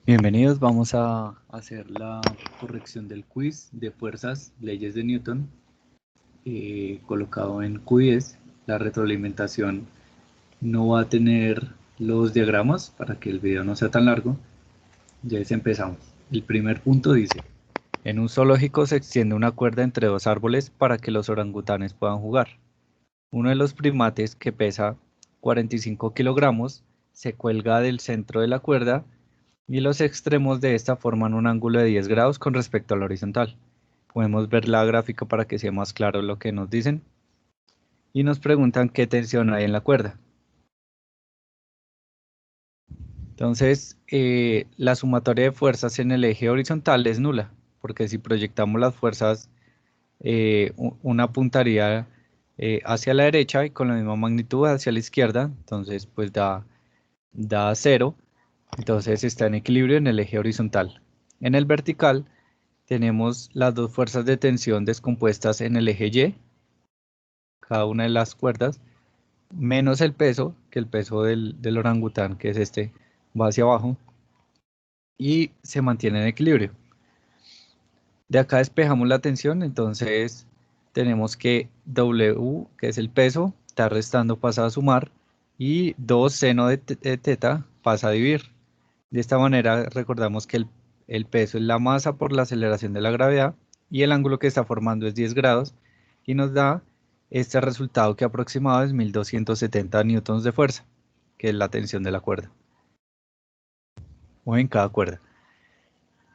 Bienvenidos, vamos a hacer la corrección del quiz de fuerzas, leyes de Newton, colocado en Q10. La retroalimentación no va a tener los diagramas para que el video no sea tan largo. Ya empezamos. El primer punto dice: en un zoológico se extiende una cuerda entre dos árboles para que los orangutanes puedan jugar. Uno de los primates, que pesa 45 kilogramos, se cuelga del centro de la cuerda y los extremos de esta forman un ángulo de 10 grados con respecto a la horizontal. Podemos ver la gráfica para que sea más claro lo que nos dicen. Y nos preguntan qué tensión hay en la cuerda. Entonces, la sumatoria de fuerzas en el eje horizontal es nula, porque si proyectamos las fuerzas, una apuntaría hacia la derecha y con la misma magnitud hacia la izquierda, entonces pues da cero, entonces está en equilibrio en el eje horizontal. En el vertical tenemos las dos fuerzas de tensión descompuestas en el eje Y, cada una de las cuerdas, menos el peso, que el peso del orangután, que es este, va hacia abajo y se mantiene en equilibrio. De acá despejamos la tensión, entonces tenemos que W, que es el peso, está restando, pasa a sumar, y 2 seno de teta pasa a dividir. De esta manera recordamos que el peso es la masa por la aceleración de la gravedad y el ángulo que está formando es 10 grados y nos da este resultado, que aproximado es 1270 newtons de fuerza, que es la tensión de la cuerda o en cada cuerda.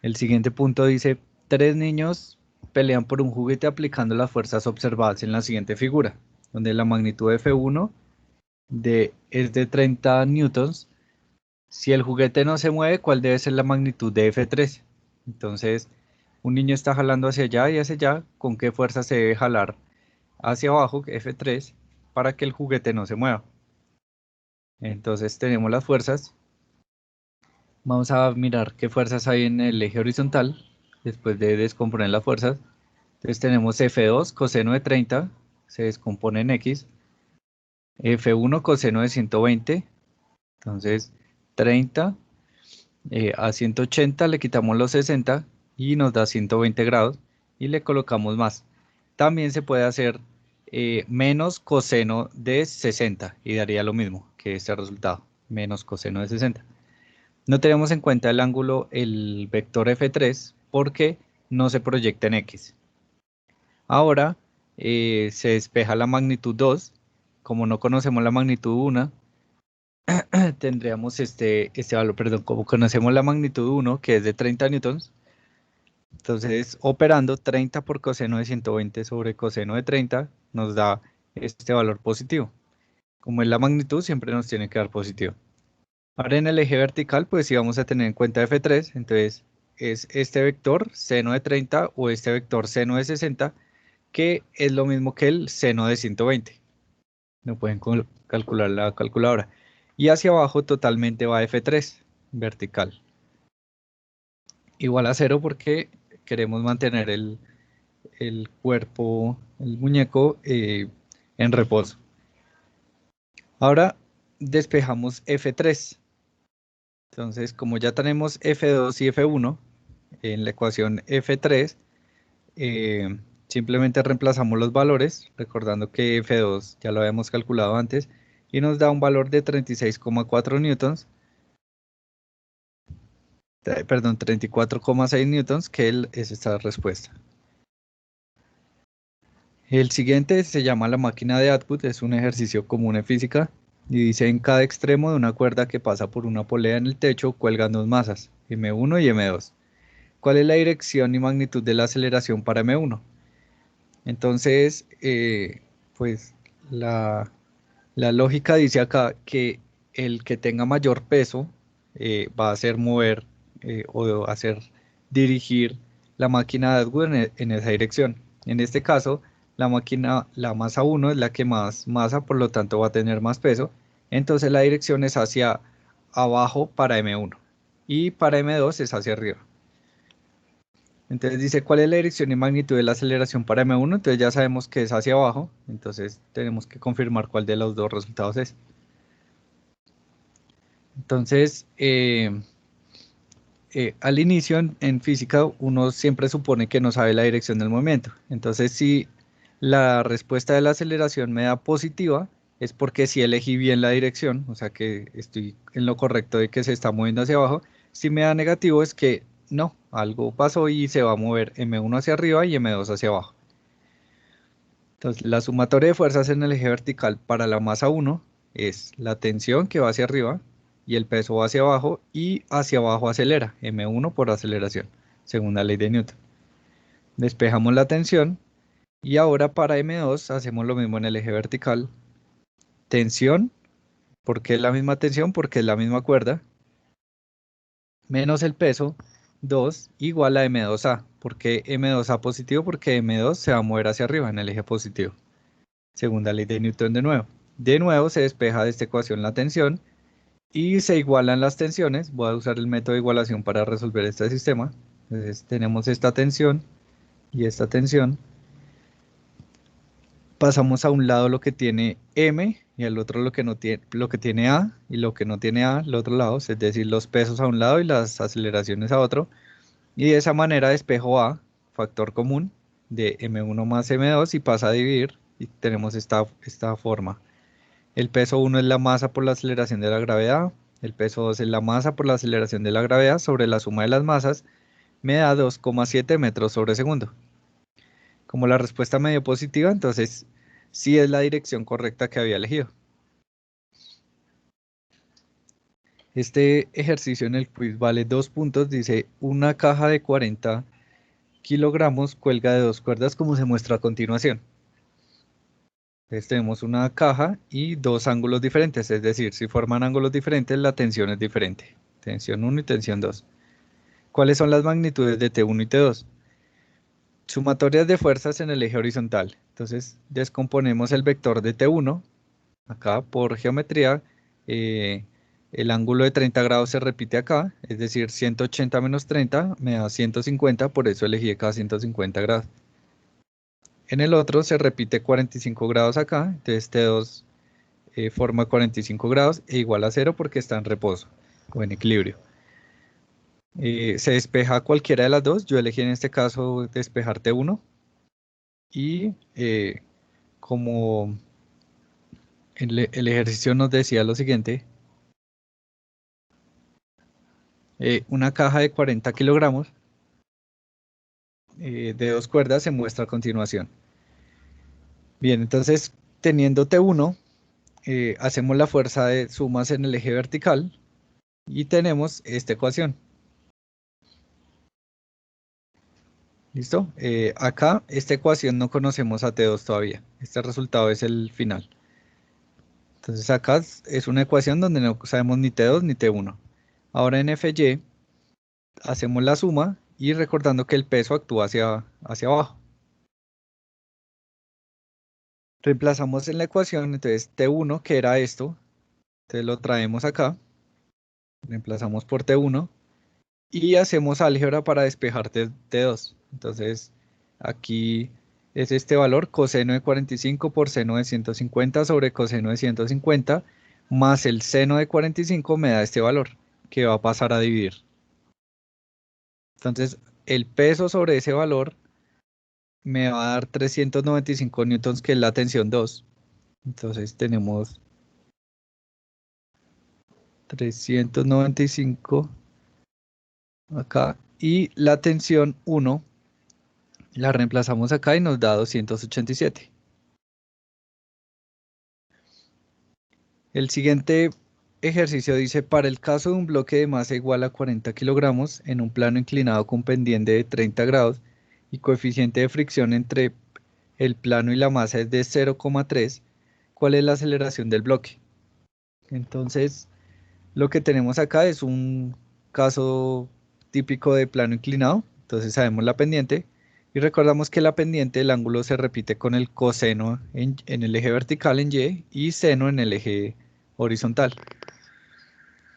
El siguiente punto dice: tres niños pelean por un juguete aplicando las fuerzas observadas en la siguiente figura, donde la magnitud de F1 es de 30 newtons. Si el juguete no se mueve, ¿cuál debe ser la magnitud de F3? Entonces, un niño está jalando hacia allá y hacia allá. ¿Con qué fuerza se debe jalar hacia abajo, F3, para que el juguete no se mueva? Entonces tenemos las fuerzas. Vamos a mirar qué fuerzas hay en el eje horizontal, después de descomponer las fuerzas. Entonces tenemos F2 coseno de 30, se descompone en X. F1 coseno de 120, entonces 30 a 180 le quitamos los 60 y nos da 120 grados y le colocamos más. También se puede hacer menos coseno de 60 y daría lo mismo que este resultado, menos coseno de 60. No tenemos en cuenta el ángulo, el vector F3, porque no se proyecta en X. Ahora se despeja la magnitud 2. Como no conocemos la magnitud 1, tendríamos este valor, perdón, como conocemos la magnitud 1, que es de 30 newtons, entonces operando 30 por coseno de 120 sobre coseno de 30 nos da este valor positivo. Como es la magnitud, siempre nos tiene que dar positivo. Ahora en el eje vertical, pues sí vamos a tener en cuenta F3, entonces es este vector seno de 30 o este vector seno de 60, que es lo mismo que el seno de 120. No pueden calcular la calculadora. Y hacia abajo totalmente va F3, vertical. Igual a 0 porque queremos mantener el cuerpo, el muñeco, en reposo. Ahora despejamos F3. Entonces, como ya tenemos F2 y F1 en la ecuación F3, simplemente reemplazamos los valores, recordando que F2 ya lo habíamos calculado antes, y nos da un valor de 36,4 newtons, perdón, 34,6 newtons, que es esta respuesta. El siguiente se llama la máquina de Atwood, es un ejercicio común en física, y dice: en cada extremo de una cuerda que pasa por una polea en el techo cuelgan dos masas, M1 y M2. ¿Cuál es la dirección y magnitud de la aceleración para M1? Entonces, pues la lógica dice acá que el que tenga mayor peso va a hacer mover o hacer dirigir la máquina de Atwood en esa dirección. En este caso, la masa 1 es la que más masa, por lo tanto va a tener más peso. Entonces la dirección es hacia abajo para M1 y para M2 es hacia arriba. Entonces dice: ¿cuál es la dirección y magnitud de la aceleración para M1? Entonces ya sabemos que es hacia abajo, entonces tenemos que confirmar cuál de los dos resultados es. Entonces, al inicio en física uno siempre supone que no sabe la dirección del movimiento. Entonces, si la respuesta de la aceleración me da positiva, es porque sí elegí bien la dirección, o sea que estoy en lo correcto de que se está moviendo hacia abajo. Si me da negativo es que no, algo pasó y se va a mover M1 hacia arriba y M2 hacia abajo. Entonces, la sumatoria de fuerzas en el eje vertical para la masa 1 es la tensión que va hacia arriba y el peso va hacia abajo y hacia abajo acelera, M1 por aceleración, según la ley de Newton. Despejamos la tensión y ahora para M2 hacemos lo mismo en el eje vertical. Tensión, ¿por qué es la misma tensión? Porque es la misma cuerda, menos el peso, 2 igual a M2A. ¿Por qué M2A positivo? Porque M2 se va a mover hacia arriba en el eje positivo. Segunda ley de Newton de nuevo. De nuevo se despeja de esta ecuación la tensión y se igualan las tensiones. Voy a usar el método de igualación para resolver este sistema. Entonces tenemos esta tensión y esta tensión. Pasamos a un lado lo que tiene M y al otro lo que no tiene, lo que tiene A y lo que no tiene A al otro lado, es decir, los pesos a un lado y las aceleraciones a otro. Y de esa manera despejo A, factor común de M1 más M2 y pasa a dividir y tenemos esta forma. El peso 1 es la masa por la aceleración de la gravedad, el peso 2 es la masa por la aceleración de la gravedad sobre la suma de las masas, me da 2,7 metros sobre segundo. Como la respuesta me dio positiva, entonces sí es la dirección correcta que había elegido. Este ejercicio en el quiz vale 2 puntos, dice una caja de 40 kilogramos cuelga de 2 cuerdas como se muestra a continuación. Entonces tenemos una caja y dos ángulos diferentes, es decir, si forman ángulos diferentes, la tensión es diferente. Tensión 1 y tensión 2. ¿Cuáles son las magnitudes de T1 y T2? Sumatorias de fuerzas en el eje horizontal. Entonces descomponemos el vector de T1, acá por geometría, eh, el ángulo de 30 grados se repite acá, es decir, 180 menos 30 me da 150, por eso elegí acá 150 grados. En el otro se repite 45 grados acá, entonces T2 forma 45 grados e igual a 0 porque está en reposo o en equilibrio. Se despeja cualquiera de las dos, yo elegí en este caso despejar T1 y como el ejercicio nos decía lo siguiente, una caja de 40 kilogramos de dos cuerdas se muestra a continuación. Bien, entonces teniendo T1, hacemos la fuerza de sumas en el eje vertical y tenemos esta ecuación. ¿Listo? Acá, esta ecuación no conocemos a T2 todavía. Este resultado es el final. Entonces acá es una ecuación donde no sabemos ni T2 ni T1. Ahora en FY hacemos la suma y recordando que el peso actúa hacia abajo. Reemplazamos en la ecuación, entonces T1, que era esto, entonces lo traemos acá, reemplazamos por T1 y hacemos álgebra para despejar T2. Entonces aquí es este valor, coseno de 45 por seno de 150 sobre coseno de 150, más el seno de 45 me da este valor, que va a pasar a dividir. Entonces el peso sobre ese valor me va a dar 395 newtons, que es la tensión 2. Entonces tenemos 395 acá y la tensión 1 la reemplazamos acá y nos da 287. El siguiente ejercicio dice, para el caso de un bloque de masa igual a 40 kilogramos en un plano inclinado con pendiente de 30 grados y coeficiente de fricción entre el plano y la masa es de 0,3, ¿cuál es la aceleración del bloque? Entonces, lo que tenemos acá es un caso típico de plano inclinado, entonces sabemos la pendiente y recordamos que la pendiente, el ángulo se repite con el coseno en el eje vertical en y seno en el eje horizontal.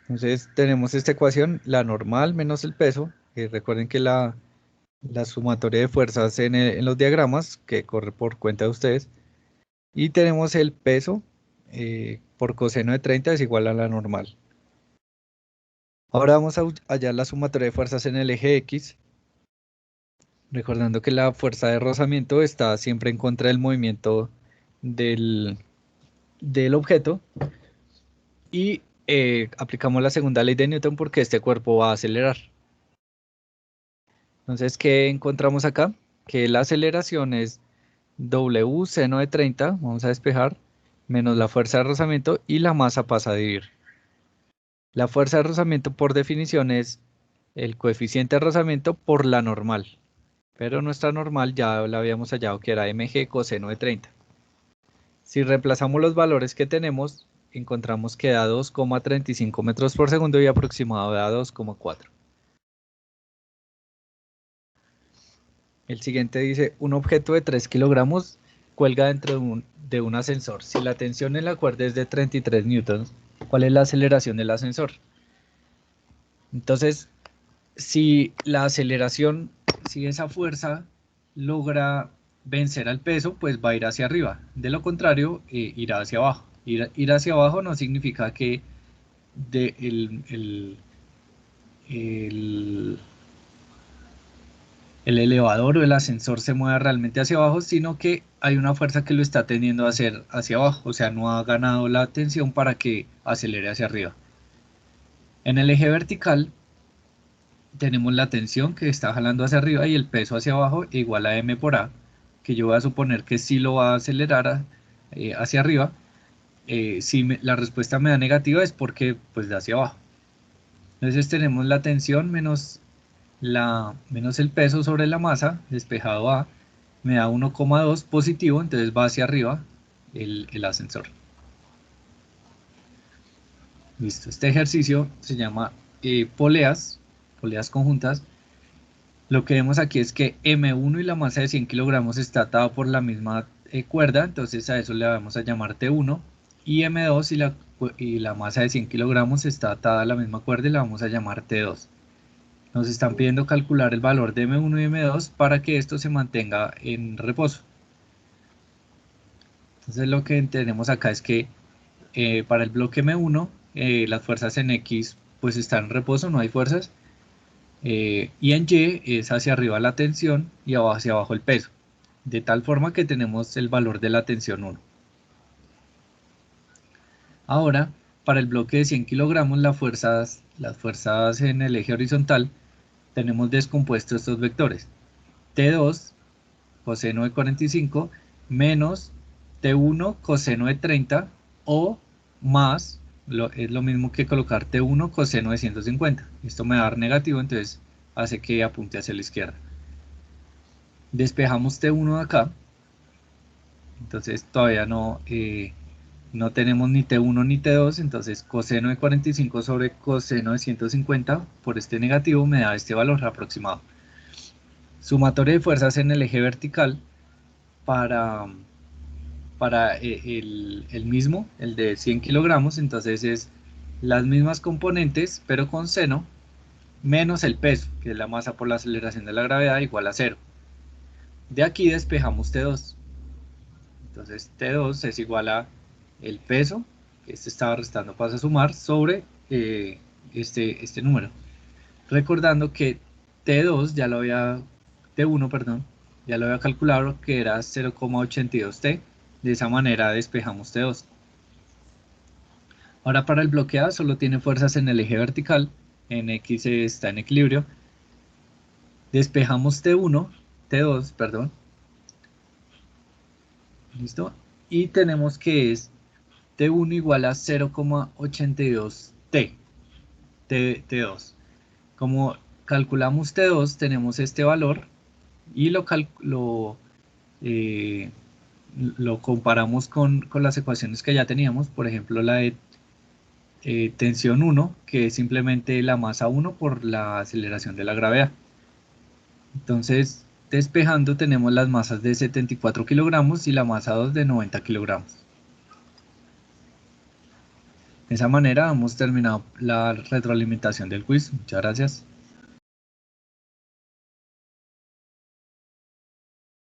Entonces tenemos esta ecuación, la normal menos el peso, recuerden que la sumatoria de fuerzas en los diagramas, que corre por cuenta de ustedes, y tenemos el peso por coseno de 30 es igual a la normal. Ahora vamos a hallar la sumatoria de fuerzas en el eje X, recordando que la fuerza de rozamiento está siempre en contra del movimiento del, del objeto y aplicamos la segunda ley de Newton porque este cuerpo va a acelerar. Entonces, ¿qué encontramos acá? Que la aceleración es W seno de 30, vamos a despejar, menos la fuerza de rozamiento y la masa pasa a dividir. La fuerza de rozamiento por definición es el coeficiente de rozamiento por la normal, pero nuestra normal ya la habíamos hallado que era mg coseno de 30. Si reemplazamos los valores que tenemos, encontramos que da 2,35 metros por segundo y aproximado da 2,4. El siguiente dice, un objeto de 3 kilogramos cuelga dentro de un ascensor. Si la tensión en la cuerda es de 33 newtons, ¿cuál es la aceleración del ascensor? Entonces, si la aceleración, si esa fuerza logra vencer al peso, pues va a ir hacia arriba. De lo contrario, irá hacia abajo. Ir hacia abajo no significa que el, el elevador o el ascensor se mueva realmente hacia abajo, sino que hay una fuerza que lo está tendiendo a hacer hacia abajo. O sea, no ha ganado la tensión para que acelere hacia arriba. En el eje vertical tenemos la tensión que está jalando hacia arriba y el peso hacia abajo igual a m por a, que yo voy a suponer que sí lo va a acelerar hacia arriba. Si la respuesta me da negativa es porque pues de hacia abajo. Entonces tenemos la tensión menos el peso sobre la masa, despejado a, me da 1,2 positivo, entonces va hacia arriba el ascensor. Listo, este ejercicio se llama poleas conjuntas. Lo que vemos aquí es que M1 y la masa de 100 kilogramos está atada por la misma cuerda, entonces a eso le vamos a llamar T1, y M2 y la masa de 100 kilogramos está atada a la misma cuerda y la vamos a llamar T2. Nos están pidiendo calcular el valor de M1 y M2 para que esto se mantenga en reposo. Entonces lo que tenemos acá es que para el bloque M1 las fuerzas en X pues están en reposo, no hay fuerzas. Y en Y es hacia arriba la tensión y hacia abajo el peso, de tal forma que tenemos el valor de la tensión 1. Ahora, para el bloque de 100 kilogramos, las fuerzas en el eje horizontal, tenemos descompuestos estos vectores. T2 coseno de 45 menos T1 coseno de 30 o más, es lo mismo que colocar T1 coseno de 150. Esto me va a dar negativo, entonces hace que apunte hacia la izquierda. Despejamos T1 de acá, entonces todavía no tenemos ni T1 ni T2, entonces coseno de 45 sobre coseno de 150 por este negativo me da este valor aproximado. Sumatoria de fuerzas en el eje vertical para el mismo, el de 100 kilogramos, entonces es las mismas componentes, pero con seno, menos el peso, que es la masa por la aceleración de la gravedad, igual a 0. De aquí despejamos T2. Entonces T2 es igual a el peso, que este estaba restando, pasa a sumar, sobre este número. Recordando que T2 T1, perdón, ya lo había calculado que era 0,82T. De esa manera despejamos T2. Ahora para el bloque A solo tiene fuerzas en el eje vertical, en X está en equilibrio. Despejamos T2, perdón. ¿Listo? Y tenemos que es T1 igual a 0,82T. T2. Como calculamos T2, tenemos este valor y lo comparamos con las ecuaciones que ya teníamos, por ejemplo la de tensión 1, que es simplemente la masa 1 por la aceleración de la gravedad. Entonces, despejando tenemos las masas de 74 kilogramos y la masa 2 de 90 kilogramos. De esa manera hemos terminado la retroalimentación del quiz. Muchas gracias.